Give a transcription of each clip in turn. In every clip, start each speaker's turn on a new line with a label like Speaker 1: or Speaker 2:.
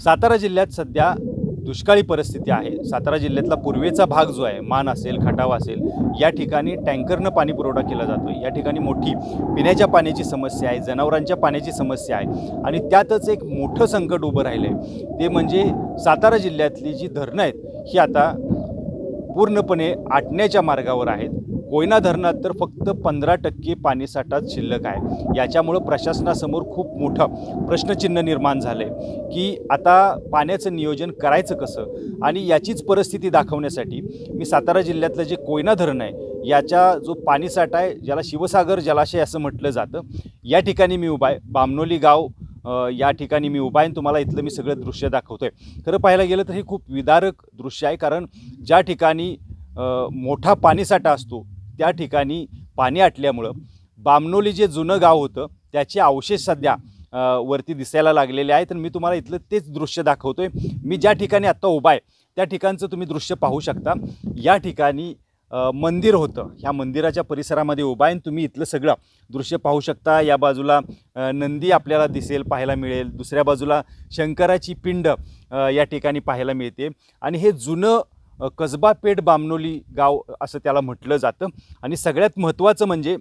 Speaker 1: सातारा जिल्ह्यात सध्या दुष्काळी परिस्थिती आहे। सातारा जिल्ह्यातला पूर्वेचा भाग जो आहे, मान असेल, खटाव असेल, या ठिकाणी टँकरनं पाणी पुरवठा केला जातो। या ठिकाणी मोठी पिण्याच्या पाण्याची समस्या आहे, जनावरांच्या पाण्याची समस्या आहे आणि त्यातच एक मोठं संकट उभं राहिलं आहे, ते म्हणजे सातारा जिल्ह्यातली जी धरणं आहेत ही आता पूर्णपणे आटण्याच्या मार्गावर आहेत। कोयना धरणात तर फक्त 15% पाणीसाठा शिल्लक आहे। याच्यामुळे प्रशासनासमोर खूप मोठं प्रश्नचिन्ह निर्माण झाले की आता पाण्याचं नियोजन करायचं कसं। आणि याचीच परिस्थिती दाखवण्यासाठी मी सातारा जिल्ह्यातलं जे कोयना धरण आहे याचा जो पाणीसाठा आहे, ज्याला शिवसागर जलाशय असं म्हटलं जातं, या ठिकाणी मी उभा आहे। बामनोली गाव या ठिकाणी मी उभा आहे आणि तुम्हाला इथलं मी सगळं दृश्य दाखवतोय। खरं पाहायला गेलं तर हे खूप विदारक दृश्य आहे, कारण ज्या ठिकाणी मोठा पाणीसाठा असतो त्या ठिकाणी पाणी आटल्यामुळं बामनोली जे जुनं गाव होतं त्याचे अवशेष सध्या वरती दिसायला लागलेले आहेत। आणि मी तुम्हाला इथलं तेच दृश्य दाखवतोय। मी ज्या ठिकाणी आत्ता उभा आहे त्या ठिकाणचं तुम्ही दृश्य पाहू शकता। या ठिकाणी मंदिर होतं, ह्या मंदिराच्या परिसरामध्ये उभा आहे, तुम्ही इथलं सगळं दृश्य पाहू शकता। या बाजूला नंदी आपल्याला दिसेल, पाहायला मिळेल, दुसऱ्या बाजूला शंकराची पिंड या ठिकाणी पाहायला मिळते। आणि हे जुनं कसबा पेठ बामनोली गाव असं त्याला म्हटलं जातं। आणि सगळ्यात महत्त्वाचं म्हणजे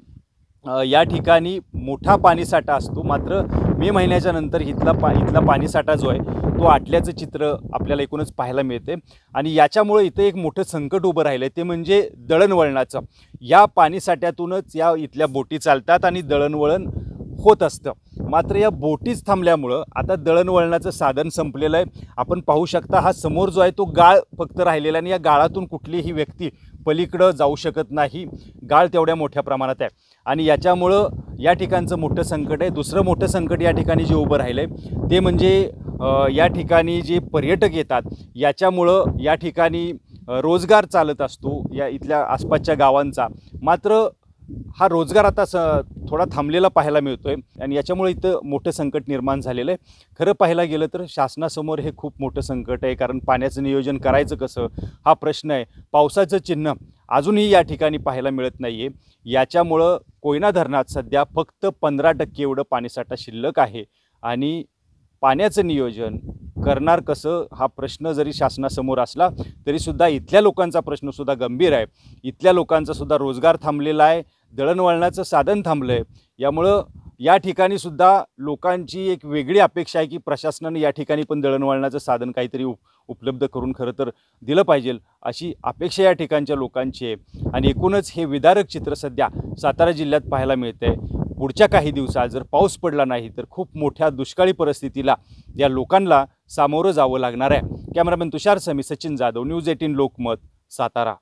Speaker 1: या ठिकाणी मोठा पाणीसाठा असतो, मात्र मे महिन्याच्या नंतर इथला पाणीसाठा जो आहे तो आटल्याचं चित्र आपल्याला एकूणच पाहायला मिळते। आणि याच्यामुळे इथं एक मोठं संकट उभं राहिलं आहे, ते म्हणजे दळणवळणाचं। या पाणीसाठ्यातूनच या इथल्या बोटी चालतात आणि दळणवळण होत असतं, मात्र या बोटीच थांबल्यामुळं आता दळणवळणाचं साधन संपलेलं आहे। आपण पाहू शकता हा समोर जो आहे तो गाळ फक्त राहिलेला आणि या गाळातून कुठलीही व्यक्ती पलीकडं जाऊ शकत नाही। गाळ तेवढ्या मोठ्या प्रमाणात आहे आणि याच्यामुळं या ठिकाणचं मोठं संकट आहे। दुसरं मोठं संकट या ठिकाणी जे उभं राहिलं आहे ते म्हणजे या ठिकाणी जे पर्यटक येतात याच्यामुळं या ठिकाणी रोजगार चालत असतो या इथल्या आसपासच्या गावांचा, मात्र हा रोजगार आता थोडा थांबलेला पाहायला मिळतोय आणि याच्यामुळे इथं मोठं संकट निर्माण झालेलं आहे। खरं पाहायला गेलं तर शासनासमोर हे खूप मोठं संकट आहे, कारण पाण्याचं नियोजन करायचं कसं हा प्रश्न आहे। पावसाचं चिन्ह अजूनही या ठिकाणी पाहायला मिळत नाही आहे। याच्यामुळं कोयना धरणात सध्या फक्त 15% एवढं पाणीसाठा शिल्लक आहे आणि पाण्याचं नियोजन करणार कसं हा प्रश्न जरी शासनासमोर असला तरीसुद्धा इथल्या लोकांचा प्रश्नसुद्धा गंभीर आहे। इथल्या लोकांचा सुद्धा रोजगार थांबलेला आहे, दळणवळणाचं साधन थांबलं आहे। यामुळं या ठिकाणी सुद्धा लोकांची एक वेगळी अपेक्षा आहे की प्रशासनाने या ठिकाणी पण दळणवळणाचं साधन काहीतरी उपलब्ध करून खरं तर दिलं पाहिजे, अशी अपेक्षा या ठिकाणच्या लोकांची आहे। आणि एकूणच हे विदारक चित्र सध्या सातारा जिल्ह्यात पाहायला मिळतं आहे। पुढच्या काही दिवसात जर पाऊस पडला नाही तर खूप मोठ्या दुष्काळी परिस्थितीला या लोकांना सामोरं जावं लागणार आहे। कॅमेरामॅन तुषार समी, सचिन जाधव, न्यूज 18 लोकमत, सातारा।